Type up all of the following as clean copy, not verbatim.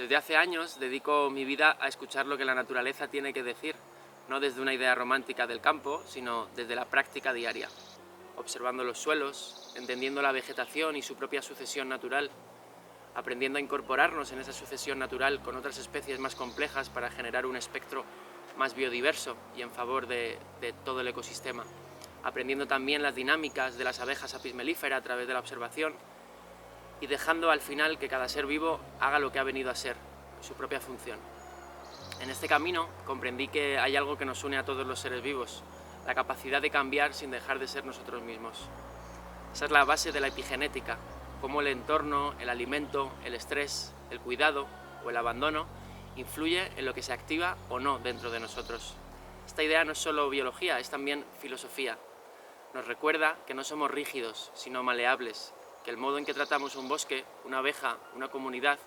Desde hace años dedico mi vida a escuchar lo que la naturaleza tiene que decir, no desde una idea romántica del campo, sino desde la práctica diaria, observando los suelos, entendiendo la vegetación y su propia sucesión natural, aprendiendo a incorporarnos en esa sucesión natural con otras especies más complejas para generar un espectro más biodiverso y en favor de todo el ecosistema, aprendiendo también las dinámicas de las abejas apis mellifera a través de la observación y dejando al final que cada ser vivo haga lo que ha venido a ser, su propia función. En este camino comprendí que hay algo que nos une a todos los seres vivos, la capacidad de cambiar sin dejar de ser nosotros mismos. Esa es la base de la epigenética, cómo el entorno, el alimento, el estrés, el cuidado o el abandono influye en lo que se activa o no dentro de nosotros. Esta idea no es solo biología, es también filosofía. Nos recuerda que no somos rígidos, sino maleables, que el modo en que tratamos un bosque, una abeja, una comunidad,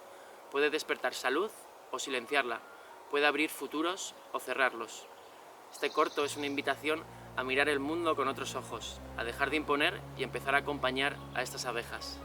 puede despertar salud o silenciarla, puede abrir futuros o cerrarlos. Este corto es una invitación a mirar el mundo con otros ojos, a dejar de imponer y empezar a acompañar a estas abejas.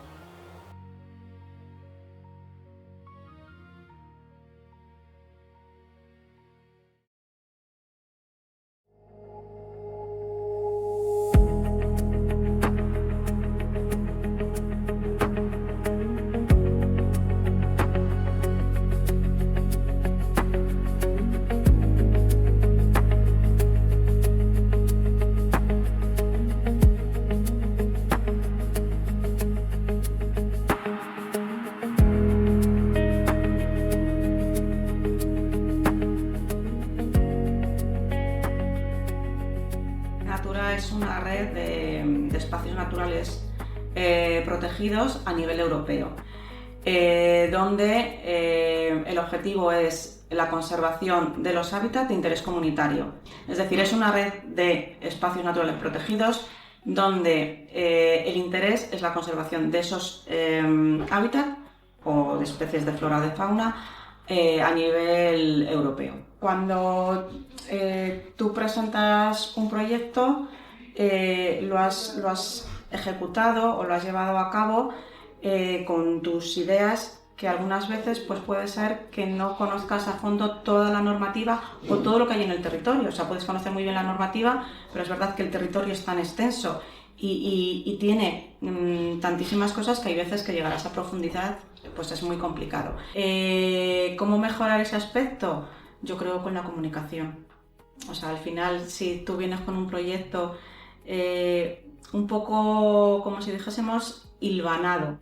Natura es una red de espacios naturales protegidos a nivel europeo, donde el objetivo es la conservación de los hábitats de interés comunitario. Es decir, es una red de espacios naturales protegidos donde el interés es la conservación de esos hábitats o de especies de flora o de fauna a nivel europeo. Cuando tú presentas un proyecto, lo has ejecutado o lo has llevado a cabo con tus ideas, que algunas veces pues puede ser que no conozcas a fondo toda la normativa o todo lo que hay en el territorio. O sea, puedes conocer muy bien la normativa, pero es verdad que el territorio es tan extenso y tiene tantísimas cosas que hay veces que llegar a esa profundidad pues es muy complicado. ¿Cómo mejorar ese aspecto? Yo creo con la comunicación. O sea, al final, si tú vienes con un proyecto un poco, como si dijésemos, hilvanado,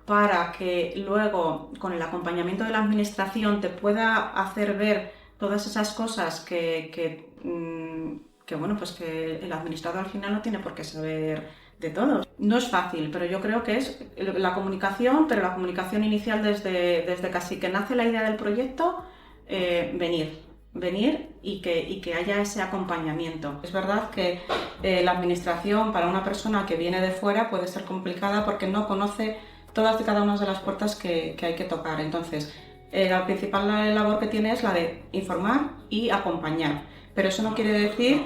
para que luego, con el acompañamiento de la administración, te pueda hacer ver todas esas cosas que el administrador al final no tiene por qué saber de todo. No es fácil, pero yo creo que es la comunicación, pero la comunicación inicial desde casi que nace la idea del proyecto, venir y que haya ese acompañamiento. Es verdad que la administración para una persona que viene de fuera puede ser complicada porque no conoce todas y cada una de las puertas que hay que tocar. Entonces, la principal labor que tiene es la de informar y acompañar, pero eso no quiere decir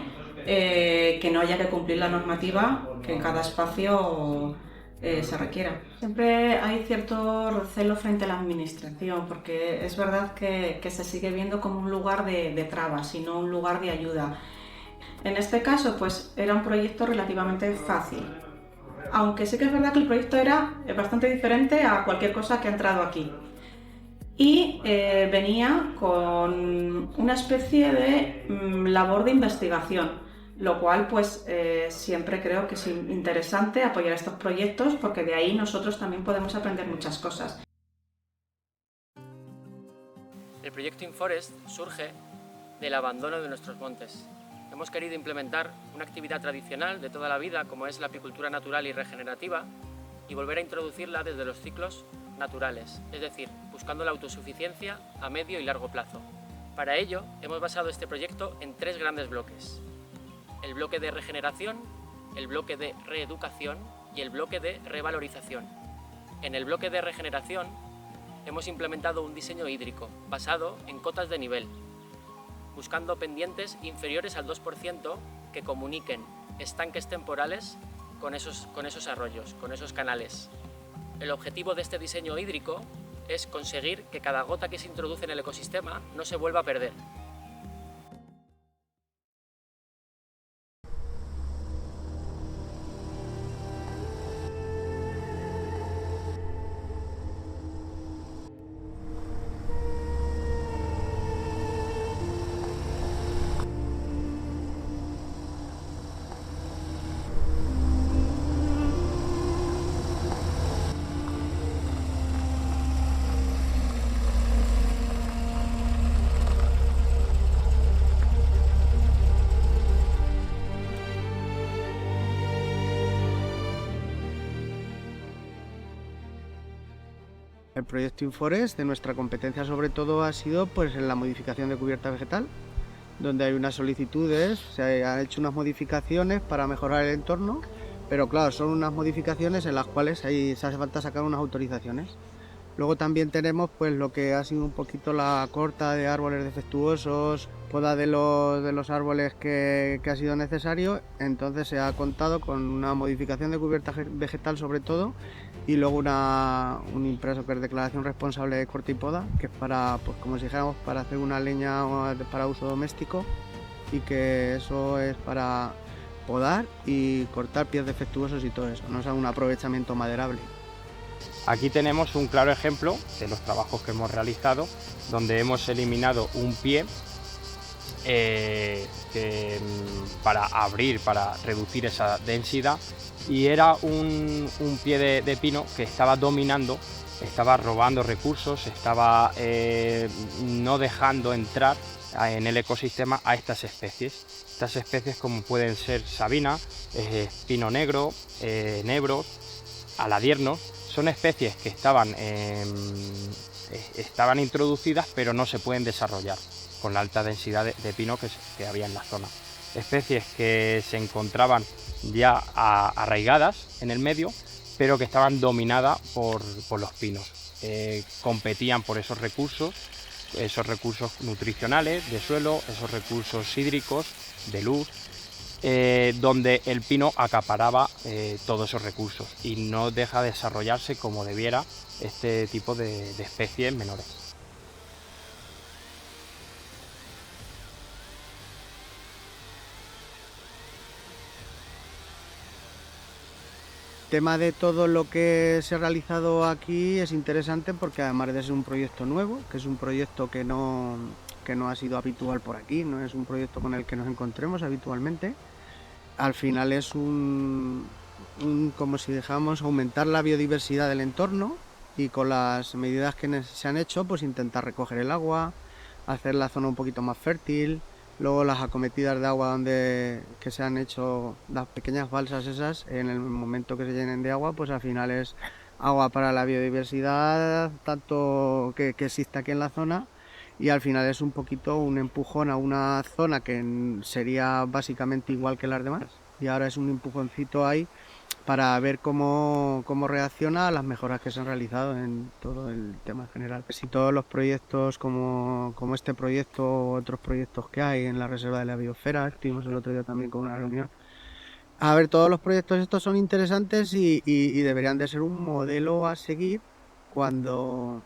que no haya que cumplir la normativa que en cada espacio se requiera. Siempre hay cierto recelo frente a la administración, porque es verdad que se sigue viendo como un lugar de trabas y no un lugar de ayuda. En este caso, pues era un proyecto relativamente fácil, aunque sí que es verdad que el proyecto era bastante diferente a cualquier cosa que ha entrado aquí. Y venía con una especie de labor de investigación, lo cual pues siempre creo que es interesante apoyar estos proyectos porque de ahí nosotros también podemos aprender muchas cosas. El proyecto InForest surge del abandono de nuestros montes. Hemos querido implementar una actividad tradicional de toda la vida como es la apicultura natural y regenerativa y volver a introducirla desde los ciclos naturales, es decir, buscando la autosuficiencia a medio y largo plazo. Para ello, hemos basado este proyecto en 3 grandes bloques: el bloque de regeneración, el bloque de reeducación y el bloque de revalorización. En el bloque de regeneración hemos implementado un diseño hídrico basado en cotas de nivel, buscando pendientes inferiores al 2% que comuniquen estanques temporales con esos arroyos, con esos canales. El objetivo de este diseño hídrico es conseguir que cada gota que se introduce en el ecosistema no se vuelva a perder. El proyecto Inforest, de nuestra competencia sobre todo, ha sido pues en la modificación de cubierta vegetal, donde hay unas solicitudes, se han hecho unas modificaciones para mejorar el entorno, pero claro, son unas modificaciones en las cuales se hace falta sacar unas autorizaciones. Luego también tenemos pues lo que ha sido un poquito la corta de árboles defectuosos, poda de los árboles que ha sido necesario, entonces se ha contado con una modificación de cubierta vegetal sobre todo, y luego un impreso que es declaración responsable de corte y poda, que es para, pues como si dijéramos, para hacer una leña para uso doméstico, y que eso es para podar y cortar pies defectuosos y todo eso, no es un aprovechamiento maderable. Aquí tenemos un claro ejemplo de los trabajos que hemos realizado, donde hemos eliminado un pie para reducir esa densidad, y era un pie de pino que estaba dominando, estaba robando recursos, estaba no dejando entrar en el ecosistema a estas especies. Estas especies como pueden ser sabina, pino negro, enebro, aladierno. Son especies que estaban introducidas, pero no se pueden desarrollar con la alta densidad de pino que había en la zona. Especies que se encontraban ya arraigadas en el medio, pero que estaban dominadas por los pinos. Competían por esos recursos nutricionales de suelo, esos recursos hídricos, de luz, donde el pino acaparaba todos esos recursos y no deja de desarrollarse como debiera este tipo de especies menores. El tema de todo lo que se ha realizado aquí es interesante porque además de ser un proyecto nuevo, que es un proyecto que no ha sido habitual por aquí, no es un proyecto con el que nos encontremos habitualmente, al final es como si dejáramos aumentar la biodiversidad del entorno, y con las medidas que se han hecho, pues intentar recoger el agua, hacer la zona un poquito más fértil. Luego las acometidas de agua que se han hecho, las pequeñas balsas esas, en el momento que se llenen de agua, pues al final es agua para la biodiversidad, tanto que existe aquí en la zona, y al final es un poquito un empujón a una zona que sería básicamente igual que las demás, y ahora es un empujoncito ahí para ver cómo reacciona a las mejoras que se han realizado en todo el tema general. Si todos los proyectos como este proyecto o otros proyectos que hay en la Reserva de la Biosfera, estuvimos el otro día también con una reunión, a ver, todos los proyectos estos son interesantes y deberían de ser un modelo a seguir cuando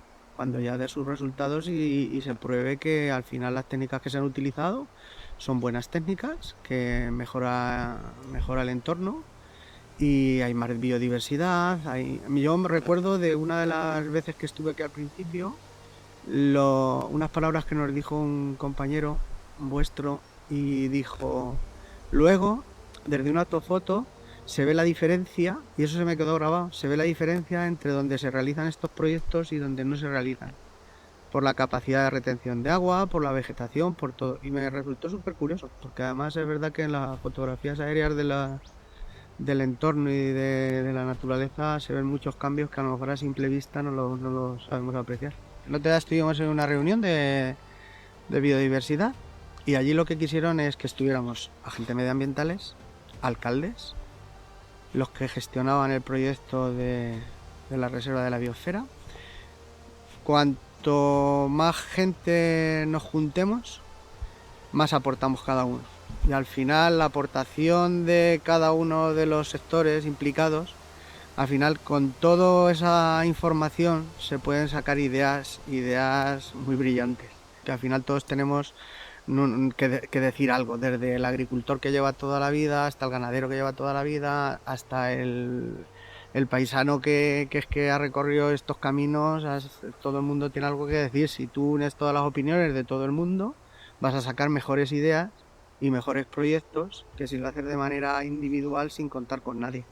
ya dé sus resultados y se pruebe que al final las técnicas que se han utilizado son buenas técnicas, que mejora el entorno, y hay más biodiversidad. Yo me recuerdo de una de las veces que estuve aquí al principio, unas palabras que nos dijo un compañero vuestro, y dijo: luego, desde una autofoto, se ve la diferencia, y eso se me quedó grabado, se ve la diferencia entre donde se realizan estos proyectos y donde no se realizan, por la capacidad de retención de agua, por la vegetación, por todo, y me resultó súper curioso, porque además es verdad que en las fotografías aéreas del entorno y de la naturaleza se ven muchos cambios que a lo mejor a simple vista no lo sabemos apreciar. El otro día estuvimos en una reunión de biodiversidad, y allí lo que quisieron es que estuviéramos agentes medioambientales, alcaldes, los que gestionaban el proyecto de la Reserva de la Biosfera. Cuanto más gente nos juntemos, más aportamos cada uno. Y al final la aportación de cada uno de los sectores implicados Al final, con toda esa información se pueden sacar ideas muy brillantes, que al final todos tenemos que decir algo, desde el agricultor que lleva toda la vida, hasta el ganadero que lleva toda la vida, hasta el paisano que ha recorrido estos caminos. Todo el mundo tiene algo que decir. Si tú unes todas las opiniones de todo el mundo, vas a sacar mejores ideas y mejores proyectos que si lo haces de manera individual sin contar con nadie.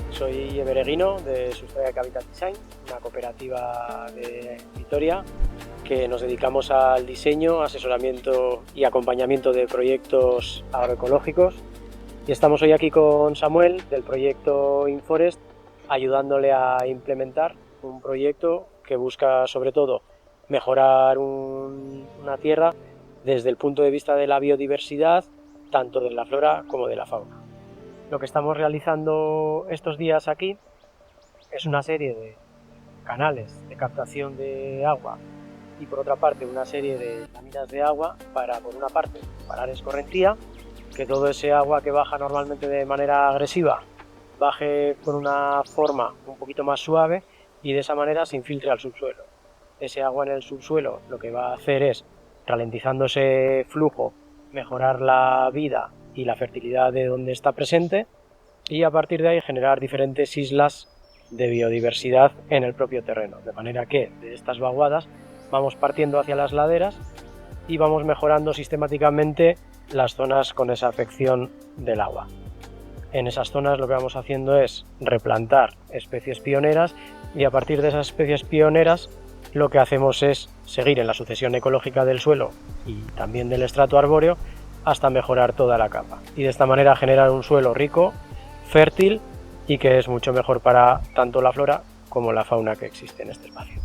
Soy Evereguino de Sustraia Habitat Design, una cooperativa de Vitoria que nos dedicamos al diseño, asesoramiento y acompañamiento de proyectos agroecológicos. Y estamos hoy aquí con Samuel del proyecto Inforest, ayudándole a implementar un proyecto que busca sobre todo mejorar una tierra desde el punto de vista de la biodiversidad, tanto de la flora como de la fauna. Lo que estamos realizando estos días aquí es una serie de canales de captación de agua y por otra parte una serie de láminas de agua para, por una parte, parar escorrentía, que todo ese agua que baja normalmente de manera agresiva baje con una forma un poquito más suave y de esa manera se infiltre al subsuelo. Ese agua en el subsuelo lo que va a hacer es, ralentizando ese flujo, mejorar la vida y la fertilidad de donde está presente y a partir de ahí generar diferentes islas de biodiversidad en el propio terreno, de manera que de estas vaguadas vamos partiendo hacia las laderas y vamos mejorando sistemáticamente las zonas con esa afección del agua. En esas zonas lo que vamos haciendo es replantar especies pioneras y a partir de esas especies pioneras lo que hacemos es seguir en la sucesión ecológica del suelo y también del estrato arbóreo hasta mejorar toda la capa y de esta manera generar un suelo rico, fértil y que es mucho mejor para tanto la flora como la fauna que existe en este espacio.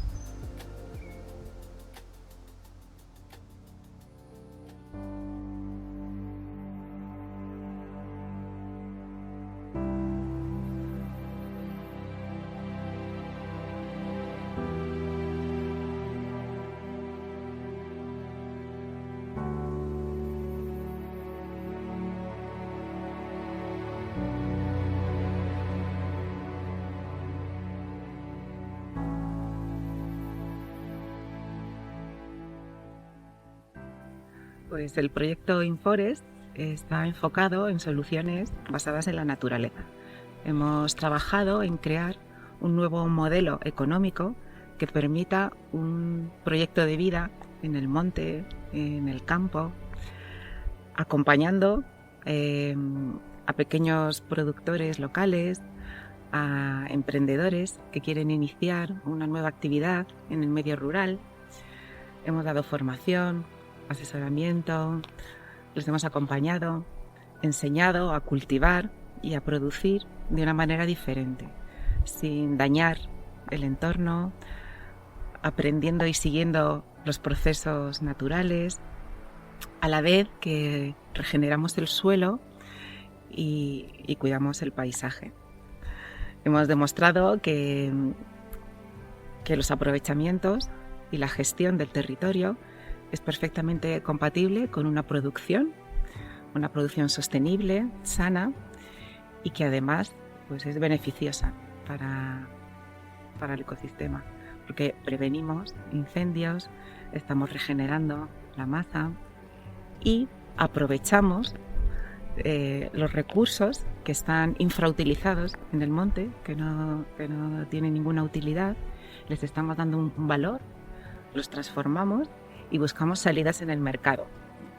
Pues el proyecto Inforest está enfocado en soluciones basadas en la naturaleza. Hemos trabajado en crear un nuevo modelo económico que permita un proyecto de vida en el monte, en el campo, acompañando a pequeños productores locales, a emprendedores que quieren iniciar una nueva actividad en el medio rural. Hemos dado formación, asesoramiento, les hemos acompañado, enseñado a cultivar y a producir de una manera diferente, sin dañar el entorno, aprendiendo y siguiendo los procesos naturales, a la vez que regeneramos el suelo y cuidamos el paisaje. Hemos demostrado que los aprovechamientos y la gestión del territorio es perfectamente compatible con una producción sostenible, sana y que además pues es beneficiosa para el ecosistema, porque prevenimos incendios, estamos regenerando la masa y aprovechamos los recursos que están infrautilizados en el monte, que no tienen ninguna utilidad, les estamos dando un valor, los transformamos y buscamos salidas en el mercado.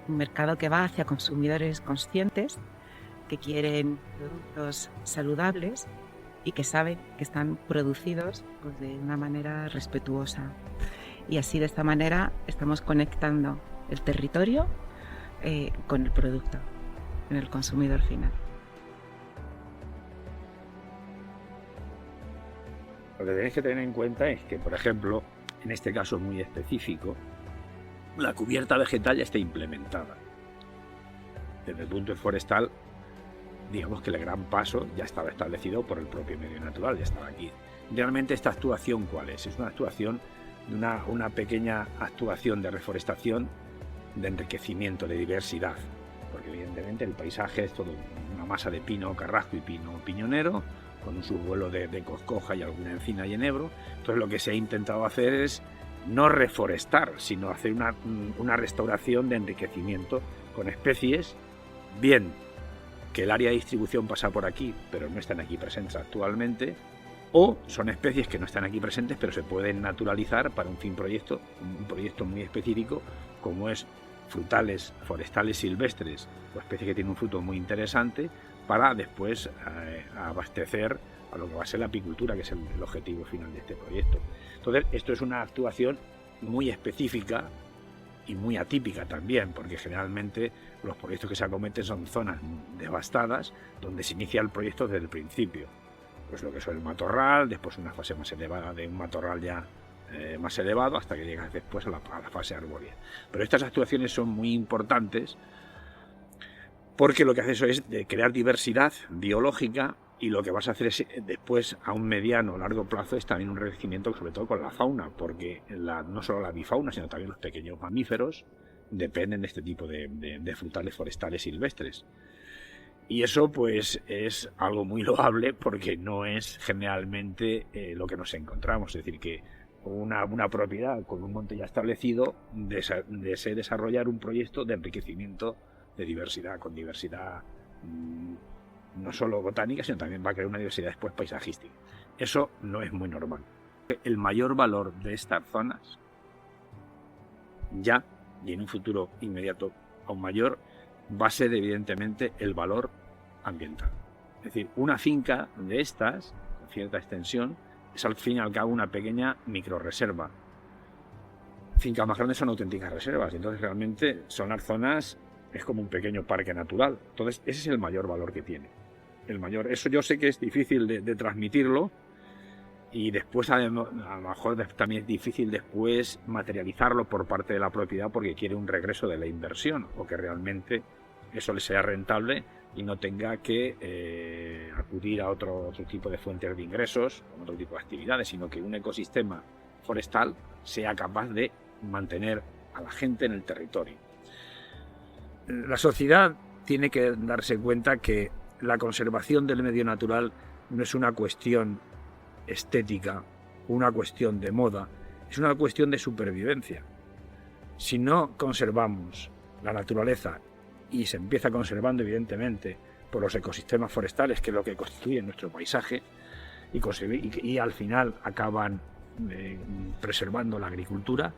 Un mercado que va hacia consumidores conscientes, que quieren productos saludables y que saben que están producidos pues, de una manera respetuosa. Y así, de esta manera, estamos conectando el territorio con el producto, en el consumidor final. Lo que tenéis que tener en cuenta es que, por ejemplo, en este caso muy específico, la cubierta vegetal ya está implementada. Desde el punto forestal, digamos que el gran paso ya estaba establecido por el propio medio natural, ya estaba aquí. Realmente, ¿esta actuación cuál es? Es una actuación, una pequeña actuación de reforestación, de enriquecimiento, de diversidad, porque evidentemente el paisaje es todo una masa de pino carrasco y pino piñonero, con un subsuelo de coscoja y alguna encina y enebro. Entonces lo que se ha intentado hacer es no reforestar, sino hacer una restauración de enriquecimiento con especies, bien que el área de distribución pasa por aquí, pero no están aquí presentes actualmente, o son especies que no están aquí presentes, pero se pueden naturalizar para un proyecto muy específico, como es frutales forestales silvestres, o especies que tienen un fruto muy interesante, para después abastecer a lo que va a ser la apicultura, que es el objetivo final de este proyecto. Entonces, esto es una actuación muy específica y muy atípica también, porque generalmente los proyectos que se acometen son zonas devastadas, donde se inicia el proyecto desde el principio. Pues lo que es el matorral, después una fase más elevada de un matorral ya más elevado, hasta que llegas después a la fase arbórea. Pero estas actuaciones son muy importantes porque lo que hace eso es de crear diversidad biológica, y lo que vas a hacer es después, a un mediano o largo plazo, es también un enriquecimiento, sobre todo con la fauna, porque no solo la bifauna, sino también los pequeños mamíferos dependen de este tipo de frutales forestales silvestres. Y eso pues es algo muy loable, porque no es generalmente lo que nos encontramos. Es decir, que una propiedad con un monte ya establecido desee desarrollar un proyecto de enriquecimiento de diversidad, con diversidad no solo botánica, sino también va a crear una diversidad después paisajística. Eso no es muy normal. El mayor valor de estas zonas, ya y en un futuro inmediato aún mayor, va a ser evidentemente el valor ambiental. Es decir, una finca de estas, con cierta extensión, es al fin y al cabo una pequeña microreserva. Fincas más grandes son auténticas reservas, entonces realmente son las zonas, es como un pequeño parque natural. Entonces ese es el mayor valor que tiene. Eso yo sé que es difícil de transmitirlo, y después a lo mejor también es difícil después materializarlo por parte de la propiedad, porque quiere un regreso de la inversión, o que realmente eso le sea rentable y no tenga que acudir a otro tipo de fuentes de ingresos, otro tipo de actividades, sino que un ecosistema forestal sea capaz de mantener a la gente en el territorio. La sociedad tiene que darse cuenta que la conservación del medio natural no es una cuestión estética, una cuestión de moda, es una cuestión de supervivencia. Si no conservamos la naturaleza, y se empieza conservando evidentemente por los ecosistemas forestales, que es lo que constituye nuestro paisaje, y al final acaban preservando la agricultura,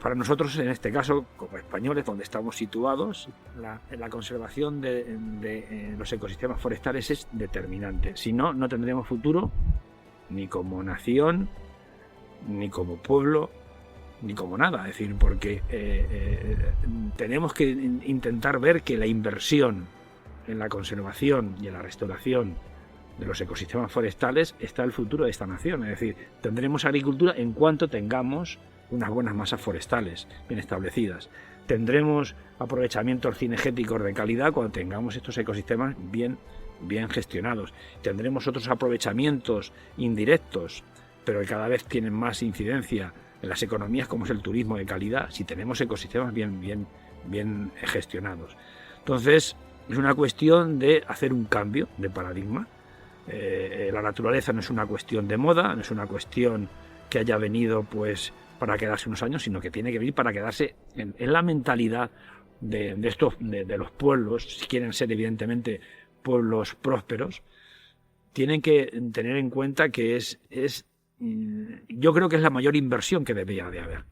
para nosotros, en este caso, como españoles, donde estamos situados, la conservación de los ecosistemas forestales es determinante. Si no, no tendremos futuro ni como nación, ni como pueblo, ni como nada. Es decir, porque tenemos que intentar ver que la inversión en la conservación y en la restauración de los ecosistemas forestales está el futuro de esta nación. Es decir, tendremos agricultura en cuanto tengamos unas buenas masas forestales bien establecidas. Tendremos aprovechamientos cinegéticos de calidad cuando tengamos estos ecosistemas bien gestionados. Tendremos otros aprovechamientos indirectos, pero que cada vez tienen más incidencia en las economías, como es el turismo de calidad, si tenemos ecosistemas bien gestionados. Entonces, Es una cuestión de hacer un cambio de paradigma. La naturaleza no es una cuestión de moda, no es una cuestión que haya venido pues para quedarse unos años, sino que tiene que venir para quedarse en la mentalidad de los pueblos, si quieren ser evidentemente pueblos prósperos. Tienen que tener en cuenta que yo creo que es la mayor inversión que debería de haber.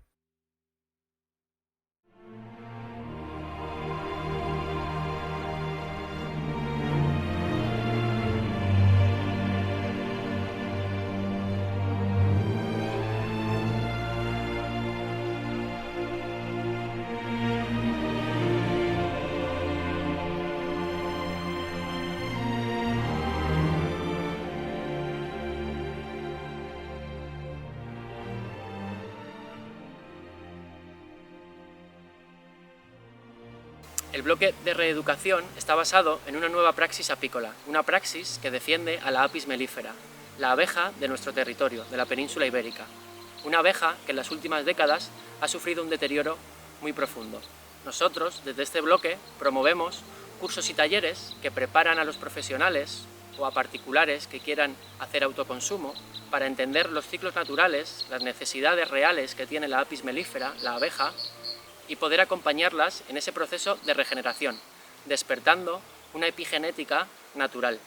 El bloque de reeducación está basado en una nueva praxis apícola, una praxis que defiende a la Apis mellifera, la abeja de nuestro territorio, de la península ibérica. Una abeja que en las últimas décadas ha sufrido un deterioro muy profundo. Nosotros, desde este bloque, promovemos cursos y talleres que preparan a los profesionales o a particulares que quieran hacer autoconsumo para entender los ciclos naturales, las necesidades reales que tiene la Apis mellifera, la abeja, y poder acompañarlas en ese proceso de regeneración, despertando una epigenética natural.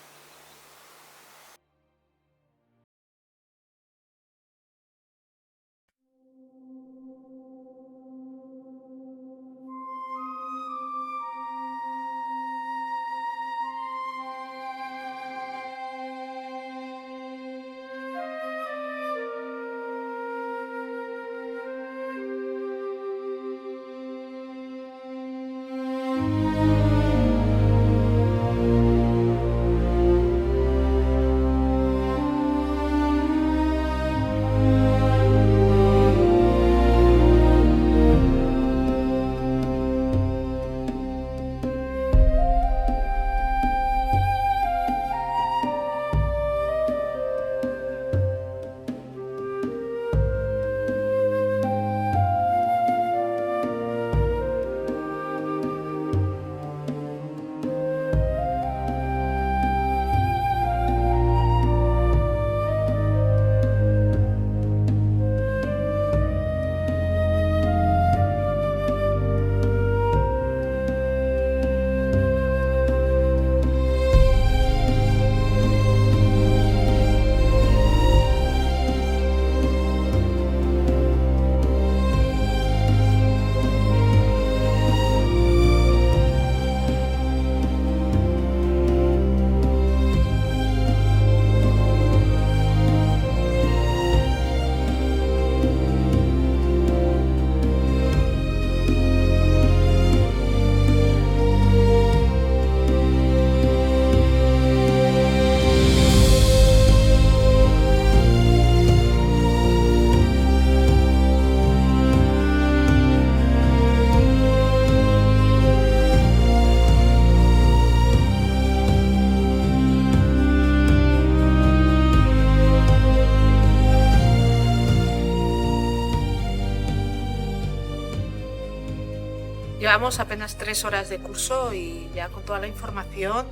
Llevamos apenas 3 horas de curso y ya con toda la información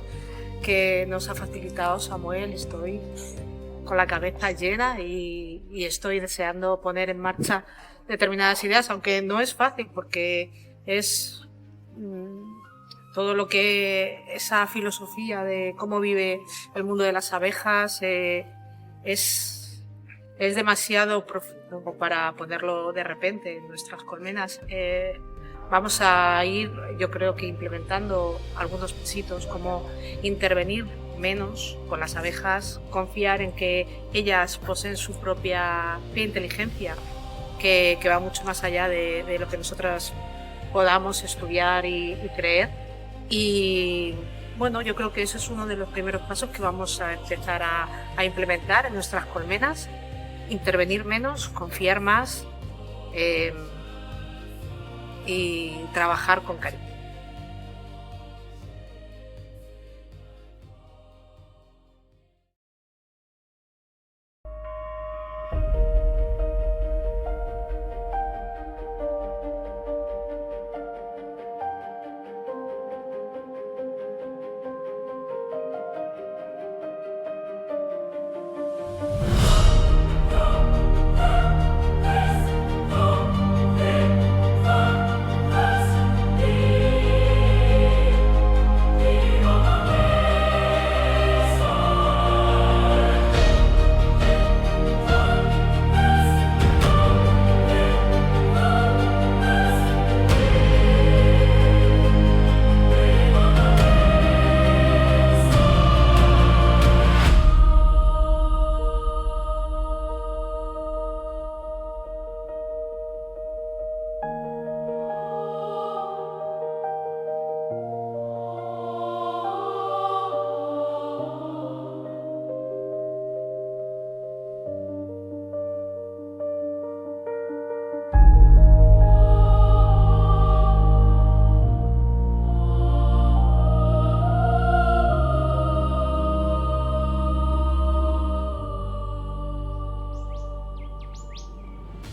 que nos ha facilitado Samuel estoy con la cabeza llena y estoy deseando poner en marcha determinadas ideas, aunque no es fácil porque es todo lo que esa filosofía de cómo vive el mundo de las abejas es demasiado profundo para ponerlo de repente en nuestras colmenas. Vamos a ir, yo creo que implementando algunos pasitos como intervenir menos con las abejas, confiar en que ellas poseen su propia inteligencia, que va mucho más allá de lo que nosotras podamos estudiar y creer. Y bueno, yo creo que ese es uno de los primeros pasos que vamos a empezar a implementar en nuestras colmenas, intervenir menos, confiar más y trabajar con cariño.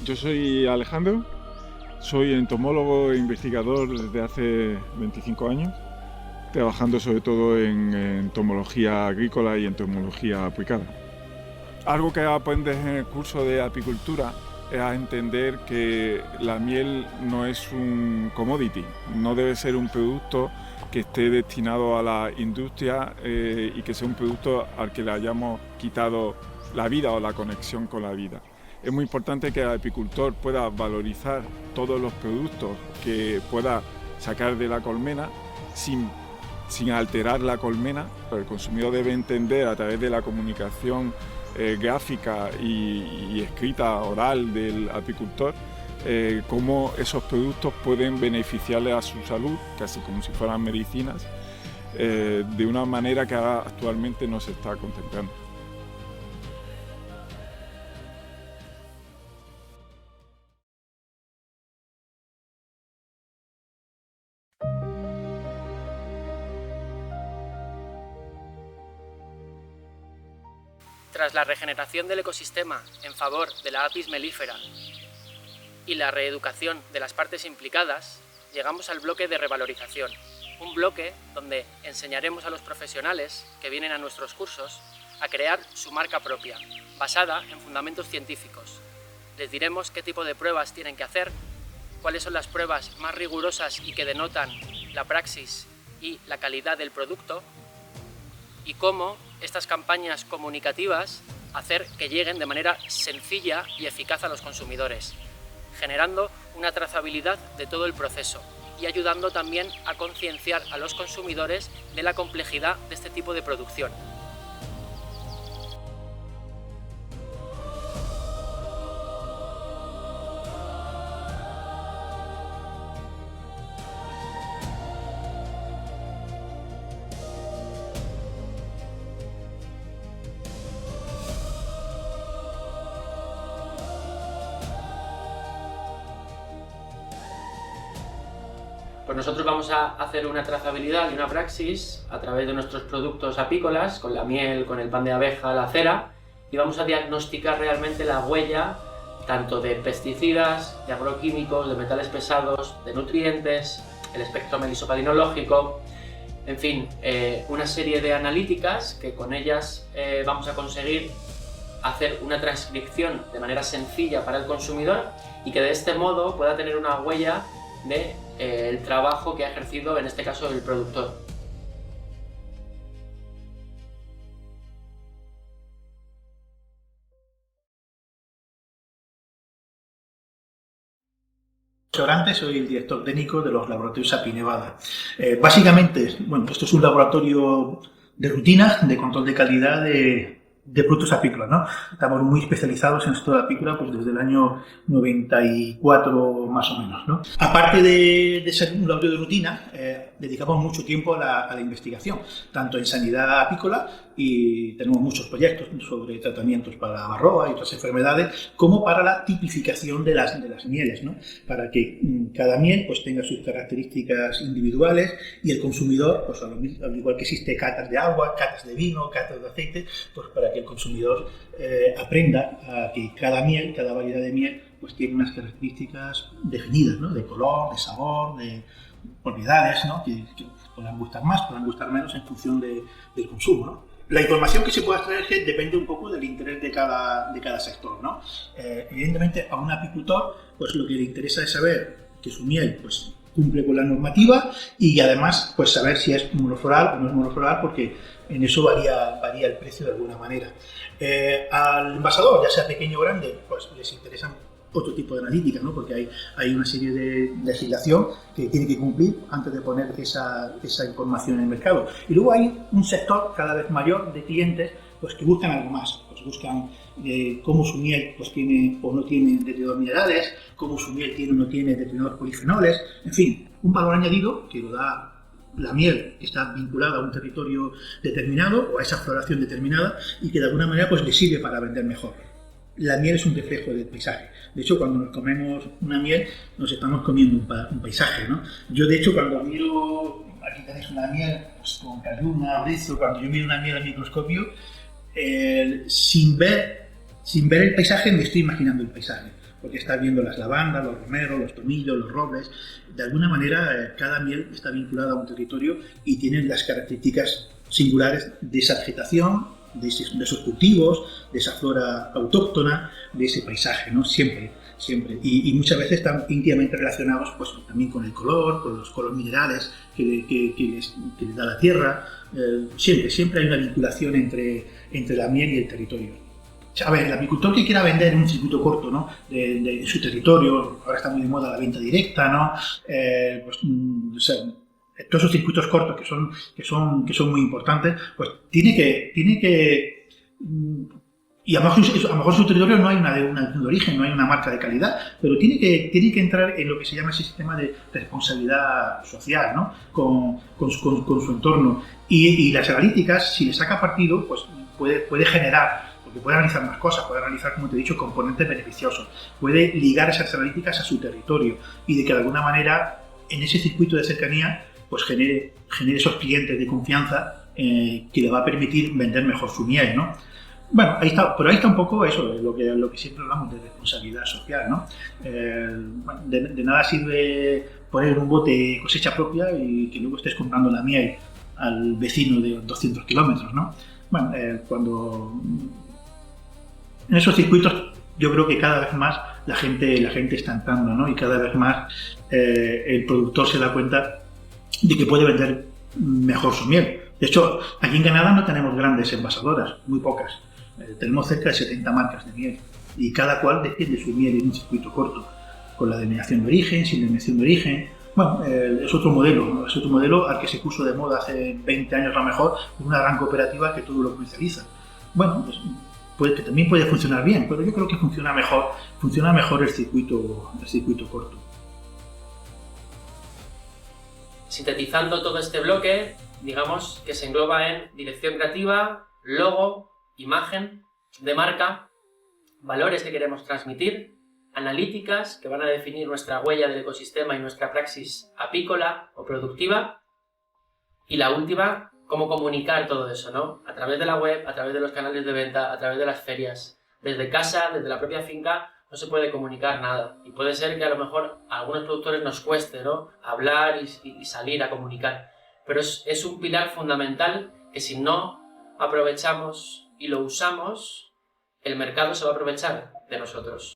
Yo soy Alejandro, soy entomólogo e investigador desde hace 25 años, trabajando sobre todo en entomología agrícola y entomología aplicada. Algo que aprendes en el curso de apicultura es a entender que la miel no es un commodity, no debe ser un producto que esté destinado a la industria y que sea un producto al que le hayamos quitado la vida o la conexión con la vida. Es muy importante que el apicultor pueda valorizar todos los productos que pueda sacar de la colmena sin alterar la colmena. El consumidor debe entender a través de la comunicación gráfica y escrita oral del apicultor cómo esos productos pueden beneficiarle a su salud, casi como si fueran medicinas, de una manera que actualmente no se está contemplando. Tras la regeneración del ecosistema en favor de la Apis mellifera y la reeducación de las partes implicadas, llegamos al bloque de revalorización. Un bloque donde enseñaremos a los profesionales que vienen a nuestros cursos a crear su marca propia, basada en fundamentos científicos. Les diremos qué tipo de pruebas tienen que hacer, cuáles son las pruebas más rigurosas y que denotan la praxis y la calidad del producto, y cómo estas campañas comunicativas hacer que lleguen de manera sencilla y eficaz a los consumidores, generando una trazabilidad de todo el proceso y ayudando también a concienciar a los consumidores de la complejidad de este tipo de producción. Pues nosotros vamos a hacer una trazabilidad y una praxis a través de nuestros productos apícolas, con la miel, con el pan de abeja, la cera, y vamos a diagnosticar realmente la huella tanto de pesticidas, de agroquímicos, de metales pesados, de nutrientes, el espectro melisopatológico, en fin, una serie de analíticas que con ellas vamos a conseguir hacer una transcripción de manera sencilla para el consumidor y que de este modo pueda tener una huella de el trabajo que ha ejercido, en este caso, el productor. Soy el director técnico de los laboratorios API Nevada. Básicamente, bueno, esto es un laboratorio de rutina, de control de calidad de productos apícolas, ¿no? Estamos muy especializados en esto de apícola pues desde el año 94 más o menos, ¿no? Aparte de ser un laboratorio de rutina, dedicamos mucho tiempo a la investigación, tanto en sanidad apícola, y tenemos muchos proyectos sobre tratamientos para la varroa y otras enfermedades, como para la tipificación de las mieles, ¿no? Para que cada miel pues tenga sus características individuales y el consumidor, pues al igual que existe catas de agua, catas de vino, catas de aceite, pues para que el consumidor aprenda a que cada miel, cada variedad de miel, pues tiene unas características definidas, ¿no? De color, de sabor, de propiedades, ¿no? Que puedan gustar más, puedan gustar menos en función del consumo, ¿no? La información que se pueda extraer depende un poco del interés de cada sector, ¿no? Evidentemente, a un apicultor, pues lo que le interesa es saber que su miel, pues, cumple con la normativa y además, pues, saber si es monofloral o no es monofloral, porque en eso varía el precio de alguna manera. Al envasador, ya sea pequeño o grande, pues les interesan otro tipo de analítica, ¿no? Porque hay una serie de legislación que tiene que cumplir antes de poner esa información en el mercado. Y luego hay un sector cada vez mayor de clientes pues, que buscan algo más, pues buscan cómo su miel pues, tiene o no tiene determinados minerales, cómo su miel tiene o no tiene determinados polifenoles, en fin, un valor añadido que lo da la miel que está vinculada a un territorio determinado o a esa floración determinada y que de alguna manera pues, le sirve para vender mejor. La miel es un reflejo del paisaje. De hecho, cuando nos comemos una miel, nos estamos comiendo un paisaje, ¿no? Yo, de hecho, cuando miro, aquí tenéis una miel pues, con calduna, brizo, cuando yo miro una miel al microscopio, sin ver el paisaje, me estoy imaginando el paisaje. porque estás viendo las lavandas, los romeros, los tomillos, los robles. De alguna manera, cada miel está vinculada a un territorio y tiene las características singulares de esa vegetación, de esos cultivos, de esa flora autóctona, de ese paisaje, ¿no? Siempre. Y muchas veces están íntimamente relacionados pues, también con el color, con los minerales que les da la tierra. Siempre hay una vinculación entre la miel y el territorio. A ver, el apicultor que quiera vender en un circuito corto, ¿no? de su territorio, ahora está muy de moda la venta directa, ¿no? O sea, todos esos circuitos cortos que son muy importantes, pues tiene que y a lo mejor en su territorio no hay una de origen, no hay una marca de calidad, pero tiene que entrar en lo que se llama ese sistema de responsabilidad social, ¿no? con su entorno. Y las analíticas, si le saca partido, pues puede generar, porque puede analizar más cosas, puede analizar, como te he dicho, componentes beneficiosos, puede ligar esas analíticas a su territorio y de que de alguna manera en ese circuito de cercanía pues genere esos clientes de confianza que le va a permitir vender mejor su miel, ¿no? Bueno, pero ahí está un poco eso, lo que siempre hablamos de responsabilidad social, ¿no? De nada sirve poner un bote cosecha propia y que luego estés comprando la miel al vecino de 200 kilómetros, ¿no? Bueno, en esos circuitos yo creo que cada vez más la gente está entrando, ¿no? Y cada vez más el productor se da cuenta de que puede vender mejor su miel. De hecho, aquí en Canadá no tenemos grandes envasadoras, muy pocas. Tenemos cerca de 70 marcas de miel y cada cual defiende su miel en un circuito corto, con la denominación de origen, sin denominación de origen. Bueno, es otro modelo al que se puso de moda hace 20 años a lo mejor, una gran cooperativa que todo lo comercializa. Bueno, pues que también puede funcionar bien, pero yo creo que funciona mejor el circuito corto. Sintetizando todo este bloque, digamos que se engloba en dirección creativa, logo, imagen de marca, valores que queremos transmitir, analíticas que van a definir nuestra huella del ecosistema y nuestra praxis apícola o productiva, y la última, cómo comunicar todo eso, ¿no? A través de la web, a través de los canales de venta, a través de las ferias. Desde casa, desde la propia finca, no se puede comunicar nada. Y puede ser que a lo mejor a algunos productores nos cueste, ¿no? Hablar y salir a comunicar. Pero es un pilar fundamental que si no aprovechamos y lo usamos, el mercado se va a aprovechar de nosotros.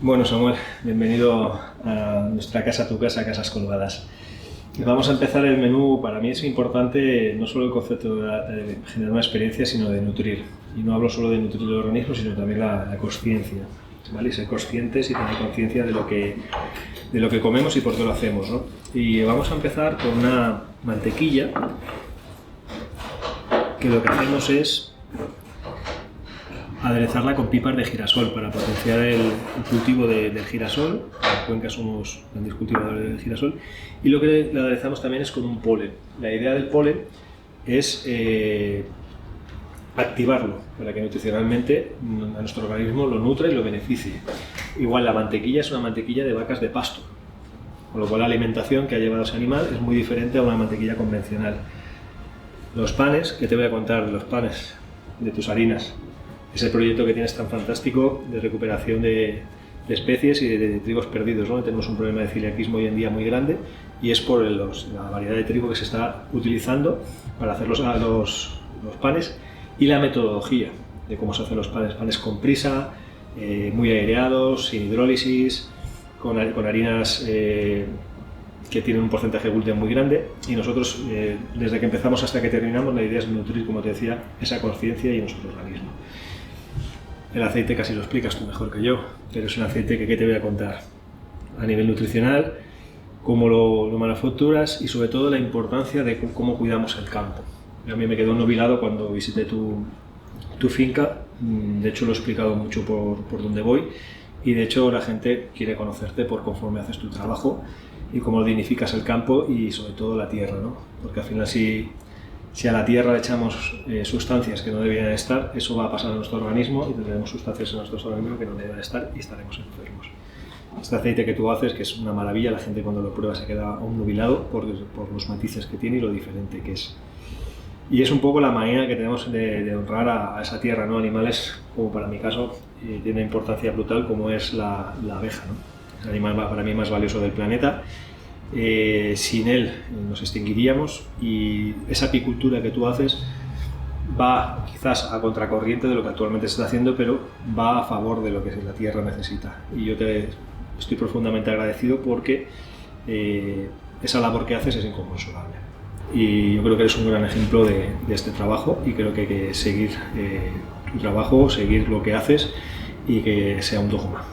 Bueno, Samuel, bienvenido a nuestra casa, tu casa, Casas Colgadas. Vamos a empezar el menú. Para mí es importante no solo el concepto de generar una experiencia, sino de nutrir. Y no hablo solo de nutrir el organismo, sino también la consciencia, ¿vale? Y ser conscientes y tener conciencia de lo que comemos y por qué lo hacemos, ¿no? Y vamos a empezar con una mantequilla, que lo que hacemos es aderezarla con pipas de girasol para potenciar el cultivo del girasol. En Cuenca somos grandes cultivadores del girasol, y lo que le aderezamos también es con un polen. La idea del polen es activarlo para que nutricionalmente a nuestro organismo lo nutra y lo beneficie. Igual la mantequilla es una mantequilla de vacas de pasto, con lo cual la alimentación que ha llevado ese animal es muy diferente a una mantequilla convencional. Los panes, que te voy a contar de los panes de tus harinas, ese proyecto que tienes tan fantástico de recuperación de especies y de trigos perdidos, ¿no? Tenemos un problema de celiaquismo hoy en día muy grande, y es por la variedad de trigo que se está utilizando para hacer los panes, y la metodología de cómo se hacen los panes con prisa, muy aireados, sin hidrólisis, con harinas que tienen un porcentaje de gluten muy grande, y nosotros desde que empezamos hasta que terminamos la idea es nutrir, como te decía, esa conciencia y nuestro organismo. El aceite casi lo explicas tú mejor que yo, pero es un aceite que, ¿qué te voy a contar? A nivel nutricional, cómo lo manufacturas y sobre todo la importancia de cómo cuidamos el campo. A mí me quedó nubilado cuando visité tu finca, de hecho lo he explicado mucho por donde voy, y de hecho la gente quiere conocerte por conforme haces tu trabajo y cómo dignificas el campo y sobre todo la tierra, ¿no? Porque al final si a la tierra le echamos sustancias que no deberían estar, eso va a pasar a nuestro organismo y tendremos sustancias en nuestro organismo que no deben estar y estaremos enfermos. Este aceite que tú haces, que es una maravilla, la gente cuando lo prueba se queda aún nubilado por los matices que tiene y lo diferente que es. Y es un poco la manera que tenemos de honrar a esa tierra, ¿no? Animales, como para mi caso, tiene una importancia brutal como es la abeja, ¿no? Es el animal para mí más valioso del planeta. Sin él nos extinguiríamos, y esa apicultura que tú haces va quizás a contracorriente de lo que actualmente se está haciendo, pero va a favor de lo que la tierra necesita. Y yo te estoy profundamente agradecido porque esa labor que haces es inconmensurable. Y yo creo que eres un gran ejemplo de este trabajo, y creo que hay que seguir tu trabajo, seguir lo que haces y que sea un dogma.